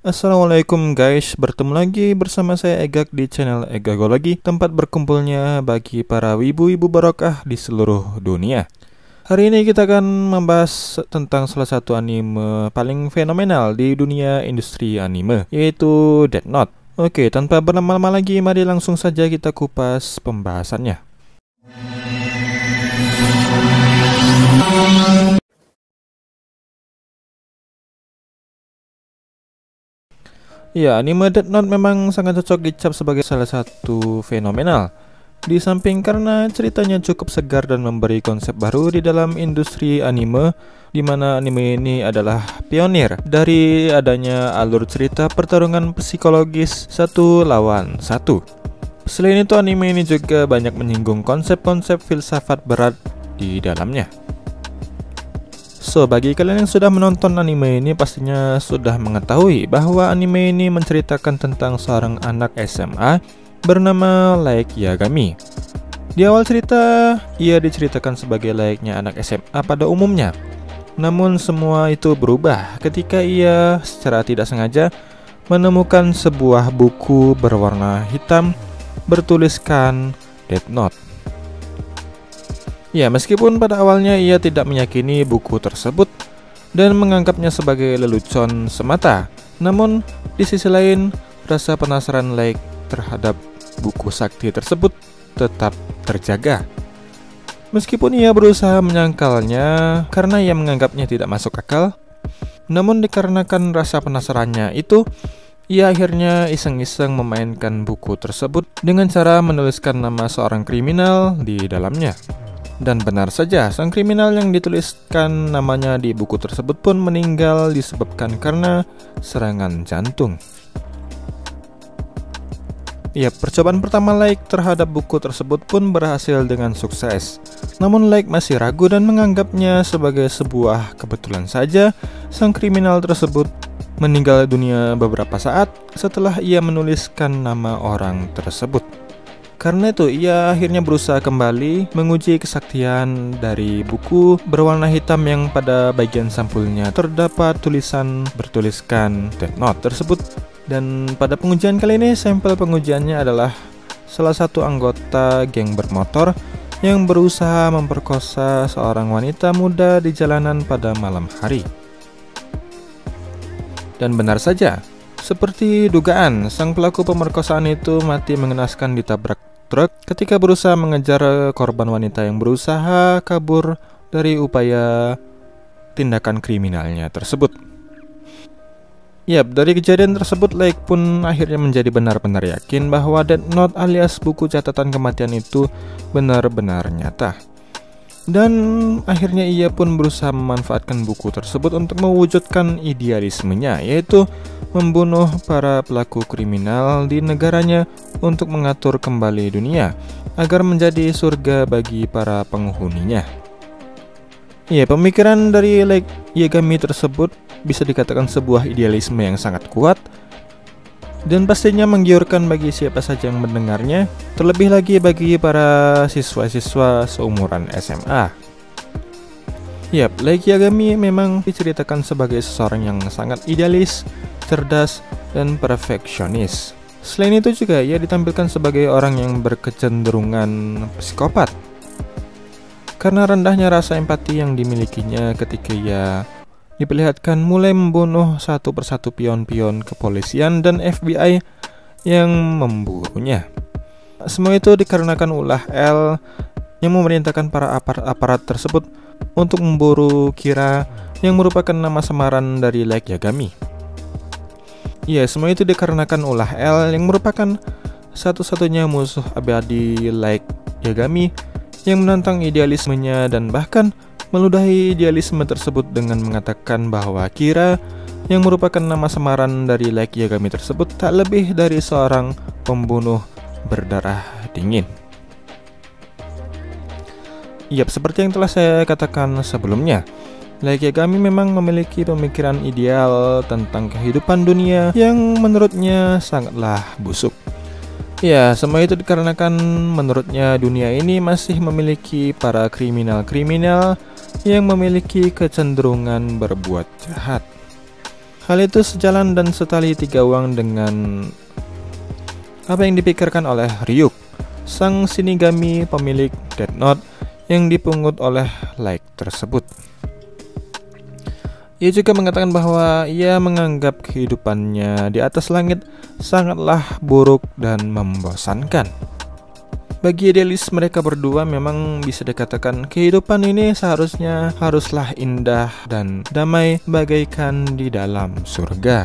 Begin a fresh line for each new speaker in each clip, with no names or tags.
Assalamualaikum guys, bertemu lagi bersama saya Egak di channel Egagology, tempat berkumpulnya bagi para wibu-wibu barokah di seluruh dunia. Hari ini kita akan membahas tentang salah satu anime paling fenomenal di dunia industri anime, yaitu Death Note. Oke, tanpa berlama-lama lagi, mari langsung saja kita kupas pembahasannya. Ya, anime Death Note memang sangat cocok dicap sebagai salah satu fenomenal. Di samping karena ceritanya cukup segar dan memberi konsep baru di dalam industri anime, di mana anime ini adalah pionir dari adanya alur cerita pertarungan psikologis satu lawan satu. Selain itu, anime ini juga banyak menyinggung konsep-konsep filsafat berat di dalamnya. So, bagi kalian yang sudah menonton anime ini pastinya sudah mengetahui bahwa anime ini menceritakan tentang seorang anak SMA bernama Light Yagami. Di awal cerita, ia diceritakan sebagai layaknya anak SMA pada umumnya. Namun semua itu berubah ketika ia secara tidak sengaja menemukan sebuah buku berwarna hitam bertuliskan Death Note. Ya, meskipun pada awalnya ia tidak meyakini buku tersebut dan menganggapnya sebagai lelucon semata, namun di sisi lain rasa penasaran Light terhadap buku sakti tersebut tetap terjaga. Meskipun ia berusaha menyangkalnya karena ia menganggapnya tidak masuk akal, namun dikarenakan rasa penasarannya itu, ia akhirnya iseng-iseng memainkan buku tersebut dengan cara menuliskan nama seorang kriminal di dalamnya. Dan benar saja, sang kriminal yang dituliskan namanya di buku tersebut pun meninggal disebabkan karena serangan jantung. Ya, percobaan pertama Light terhadap buku tersebut pun berhasil dengan sukses. Namun Light masih ragu dan menganggapnya sebagai sebuah kebetulan saja sang kriminal tersebut meninggal dunia beberapa saat setelah ia menuliskan nama orang tersebut. Karena itu, ia akhirnya berusaha kembali menguji kesaktian dari buku berwarna hitam yang pada bagian sampulnya terdapat tulisan bertuliskan Death Note tersebut. Dan pada pengujian kali ini, sampel pengujiannya adalah salah satu anggota geng bermotor yang berusaha memperkosa seorang wanita muda di jalanan pada malam hari. Dan benar saja, seperti dugaan, sang pelaku pemerkosaan itu mati mengenaskan ditabrak truk ketika berusaha mengejar korban wanita yang berusaha kabur dari upaya tindakan kriminalnya tersebut. Yap, dari kejadian tersebut Light pun akhirnya menjadi benar-benar yakin bahwa Death Note alias buku catatan kematian itu benar-benar nyata. Dan akhirnya ia pun berusaha memanfaatkan buku tersebut untuk mewujudkan idealismenya, yaitu membunuh para pelaku kriminal di negaranya untuk mengatur kembali dunia agar menjadi surga bagi para penghuninya. Ya, pemikiran dari Light Yagami tersebut bisa dikatakan sebuah idealisme yang sangat kuat dan pastinya menggiurkan bagi siapa saja yang mendengarnya, terlebih lagi bagi para siswa-siswa seumuran SMA. Yap, Light Yagami memang diceritakan sebagai seseorang yang sangat idealis, cerdas, dan perfeksionis. Selain itu juga ia ditampilkan sebagai orang yang berkecenderungan psikopat karena rendahnya rasa empati yang dimilikinya ketika ia diperlihatkan mulai membunuh satu persatu pion-pion kepolisian dan FBI yang memburunya. Semua itu dikarenakan ulah L yang memerintahkan para aparat tersebut untuk memburu Kira yang merupakan nama samaran dari Light Yagami. Ya, semua itu dikarenakan ulah L yang merupakan satu-satunya musuh abadi Light Yagami yang menantang idealismenya dan bahkan meludahi idealisme tersebut dengan mengatakan bahwa Kira yang merupakan nama samaran dari Light Yagami tersebut tak lebih dari seorang pembunuh berdarah dingin. Yap, seperti yang telah saya katakan sebelumnya, Light Yagami memang memiliki pemikiran ideal tentang kehidupan dunia yang menurutnya sangatlah busuk. Ya, semua itu dikarenakan menurutnya dunia ini masih memiliki para kriminal-kriminal yang memiliki kecenderungan berbuat jahat. Hal itu sejalan dan setali tiga uang dengan apa yang dipikirkan oleh Ryuk, sang shinigami pemilik Death Note yang dipungut oleh Light tersebut. Ia juga mengatakan bahwa ia menganggap kehidupannya di atas langit sangatlah buruk dan membosankan. Bagi idealis mereka berdua memang bisa dikatakan kehidupan ini seharusnya haruslah indah dan damai bagaikan di dalam surga.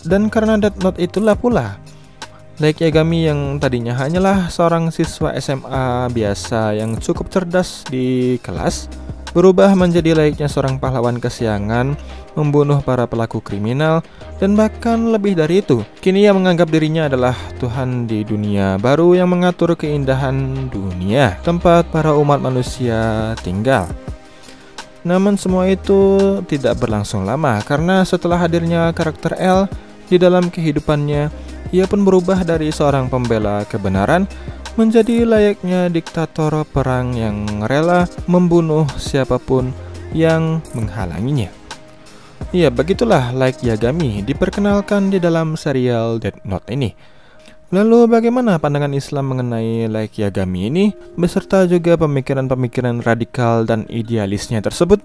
Dan karena Death Note itulah pula Light Yagami yang tadinya hanyalah seorang siswa SMA biasa yang cukup cerdas di kelas berubah menjadi layaknya seorang pahlawan kesiangan, membunuh para pelaku kriminal, dan bahkan lebih dari itu, kini ia menganggap dirinya adalah Tuhan di dunia baru yang mengatur keindahan dunia, tempat para umat manusia tinggal. Namun semua itu tidak berlangsung lama, karena setelah hadirnya karakter L di dalam kehidupannya, ia pun berubah dari seorang pembela kebenaran menjadi layaknya diktator perang yang rela membunuh siapapun yang menghalanginya. Ya, begitulah Light Yagami diperkenalkan di dalam serial Death Note ini. Lalu bagaimana pandangan Islam mengenai Light Yagami ini, beserta juga pemikiran-pemikiran radikal dan idealisnya tersebut?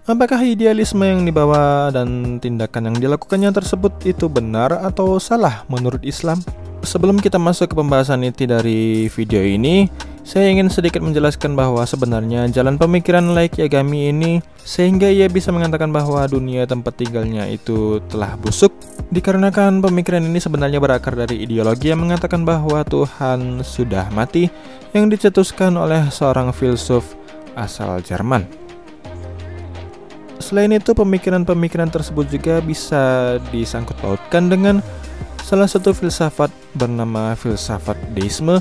Apakah idealisme yang dibawa dan tindakan yang dilakukannya tersebut itu benar atau salah menurut Islam? Sebelum kita masuk ke pembahasan inti dari video ini, saya ingin sedikit menjelaskan bahwa sebenarnya jalan pemikiran Light Yagami ini sehingga ia bisa mengatakan bahwa dunia tempat tinggalnya itu telah busuk, dikarenakan pemikiran ini sebenarnya berakar dari ideologi yang mengatakan bahwa Tuhan sudah mati yang dicetuskan oleh seorang filsuf asal Jerman. Selain itu, pemikiran-pemikiran tersebut juga bisa disangkut pautkan dengan salah satu filsafat bernama filsafat deisme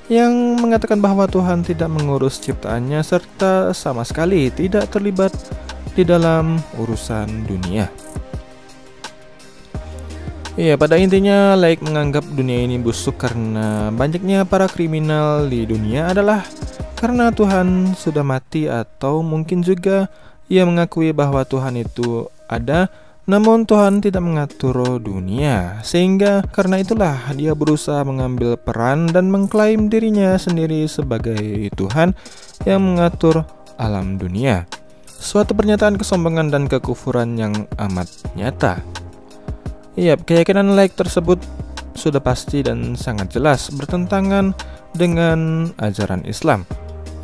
yang mengatakan bahwa Tuhan tidak mengurus ciptaannya serta sama sekali tidak terlibat di dalam urusan dunia. Iya, pada intinya Light menganggap dunia ini busuk karena banyaknya para kriminal di dunia adalah karena Tuhan sudah mati, atau mungkin juga ia mengakui bahwa Tuhan itu ada, namun Tuhan tidak mengatur dunia, sehingga karena itulah dia berusaha mengambil peran dan mengklaim dirinya sendiri sebagai Tuhan yang mengatur alam dunia. Suatu pernyataan kesombongan dan kekufuran yang amat nyata. Iya, keyakinan Light tersebut sudah pasti dan sangat jelas bertentangan dengan ajaran Islam.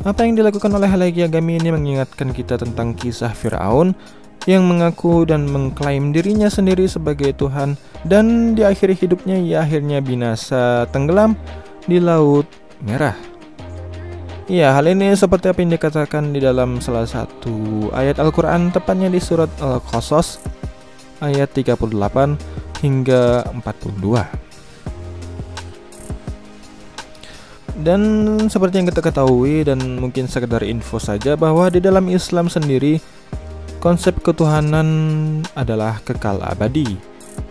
Apa yang dilakukan oleh Light Yagami ini mengingatkan kita tentang kisah Firaun yang mengaku dan mengklaim dirinya sendiri sebagai Tuhan, dan di akhir hidupnya ia akhirnya binasa tenggelam di Laut Merah. Ya, hal ini seperti apa yang dikatakan di dalam salah satu ayat Al-Quran, tepatnya di surat Al-Qasas ayat 38 hingga 42. Dan seperti yang kita ketahui dan mungkin sekedar info saja, bahwa di dalam Islam sendiri konsep ketuhanan adalah kekal abadi,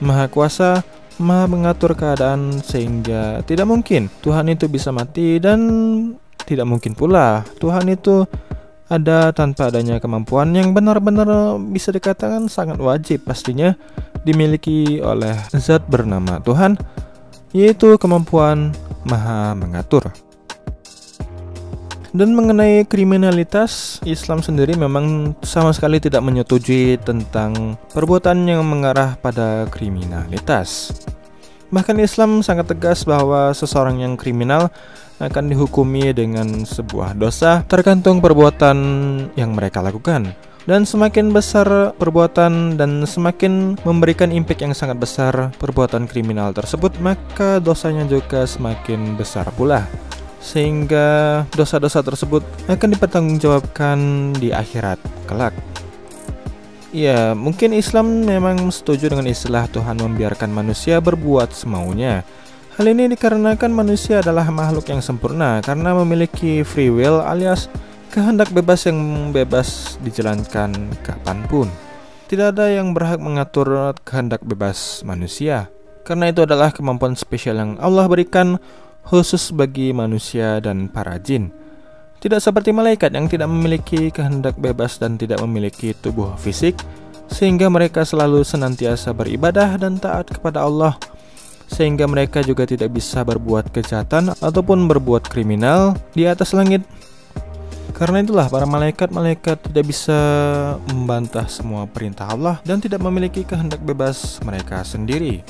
maha kuasa, maha mengatur keadaan, sehingga tidak mungkin Tuhan itu bisa mati, dan tidak mungkin pula Tuhan itu ada tanpa adanya kemampuan yang benar-benar bisa dikatakan sangat wajib pastinya dimiliki oleh zat bernama Tuhan, yaitu kemampuan maha mengatur. Dan mengenai kriminalitas, Islam sendiri memang sama sekali tidak menyetujui tentang perbuatan yang mengarah pada kriminalitas. Bahkan Islam sangat tegas bahwa seseorang yang kriminal akan dihukumi dengan sebuah dosa tergantung perbuatan yang mereka lakukan. Dan semakin besar perbuatan dan semakin memberikan impact yang sangat besar perbuatan kriminal tersebut, maka dosanya juga semakin besar pula, sehingga dosa-dosa tersebut akan dipertanggungjawabkan di akhirat kelak. Ya, mungkin Islam memang setuju dengan istilah Tuhan membiarkan manusia berbuat semaunya. Hal ini dikarenakan manusia adalah makhluk yang sempurna karena memiliki free will alias kehendak bebas yang bebas dijalankan kapanpun. Tidak ada yang berhak mengatur kehendak bebas manusia, karena itu adalah kemampuan spesial yang Allah berikan khusus bagi manusia dan para jin. Tidak seperti malaikat yang tidak memiliki kehendak bebas dan tidak memiliki tubuh fisik, sehingga mereka selalu senantiasa beribadah dan taat kepada Allah, sehingga mereka juga tidak bisa berbuat kejahatan ataupun berbuat kriminal di atas langit. Karena itulah para malaikat tidak bisa membantah semua perintah Allah dan tidak memiliki kehendak bebas mereka sendiri.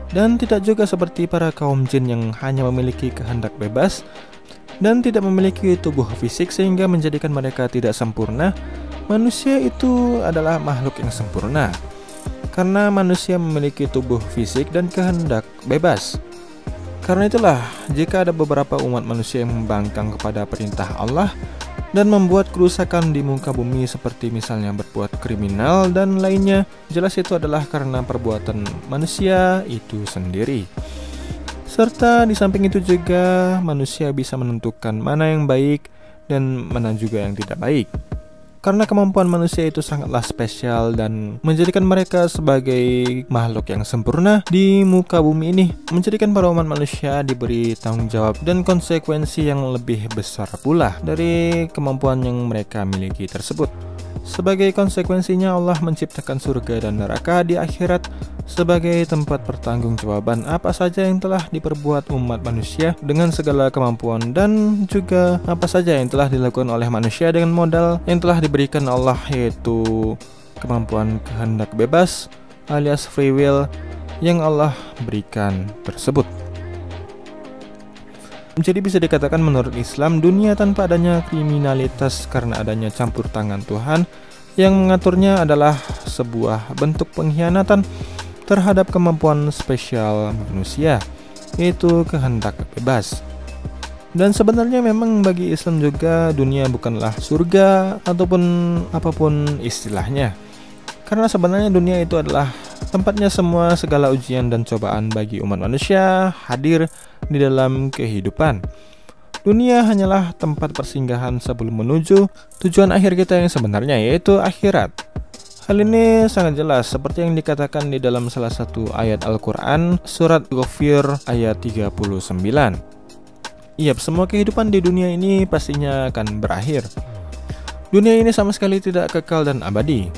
Dan tidak juga seperti para kaum jin yang hanya memiliki kehendak bebas dan tidak memiliki tubuh fisik sehingga menjadikan mereka tidak sempurna. Manusia itu adalah makhluk yang sempurna karena manusia memiliki tubuh fisik dan kehendak bebas. Karena itulah, jika ada beberapa umat manusia yang membangkang kepada perintah Allah dan membuat kerusakan di muka bumi seperti misalnya berbuat kriminal dan lainnya, jelas itu adalah karena perbuatan manusia itu sendiri. Serta di samping itu juga manusia bisa menentukan mana yang baik dan mana juga yang tidak baik. Karena kemampuan manusia itu sangatlah spesial dan menjadikan mereka sebagai makhluk yang sempurna di muka bumi ini, menjadikan para umat manusia diberi tanggung jawab dan konsekuensi yang lebih besar pula dari kemampuan yang mereka miliki tersebut. Sebagai konsekuensinya Allah menciptakan surga dan neraka di akhirat sebagai tempat pertanggungjawaban apa saja yang telah diperbuat umat manusia dengan segala kemampuan, dan juga apa saja yang telah dilakukan oleh manusia dengan modal yang telah diberikan Allah, yaitu kemampuan kehendak bebas alias free will yang Allah berikan tersebut. Jadi bisa dikatakan menurut Islam, dunia tanpa adanya kriminalitas karena adanya campur tangan Tuhan yang mengaturnya adalah sebuah bentuk pengkhianatan terhadap kemampuan spesial manusia, yaitu kehendak bebas. Dan sebenarnya memang bagi Islam juga dunia bukanlah surga ataupun apapun istilahnya. Karena sebenarnya dunia itu adalah tempatnya semua segala ujian dan cobaan bagi umat manusia hadir di dalam kehidupan. Dunia hanyalah tempat persinggahan sebelum menuju tujuan akhir kita yang sebenarnya, yaitu akhirat. Hal ini sangat jelas seperti yang dikatakan di dalam salah satu ayat Al-Quran, surat Ghafir ayat 39. Iya, semua kehidupan di dunia ini pastinya akan berakhir. Dunia ini sama sekali tidak kekal dan abadi.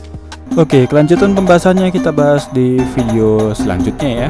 Oke, kelanjutan pembahasannya kita bahas di video selanjutnya ya.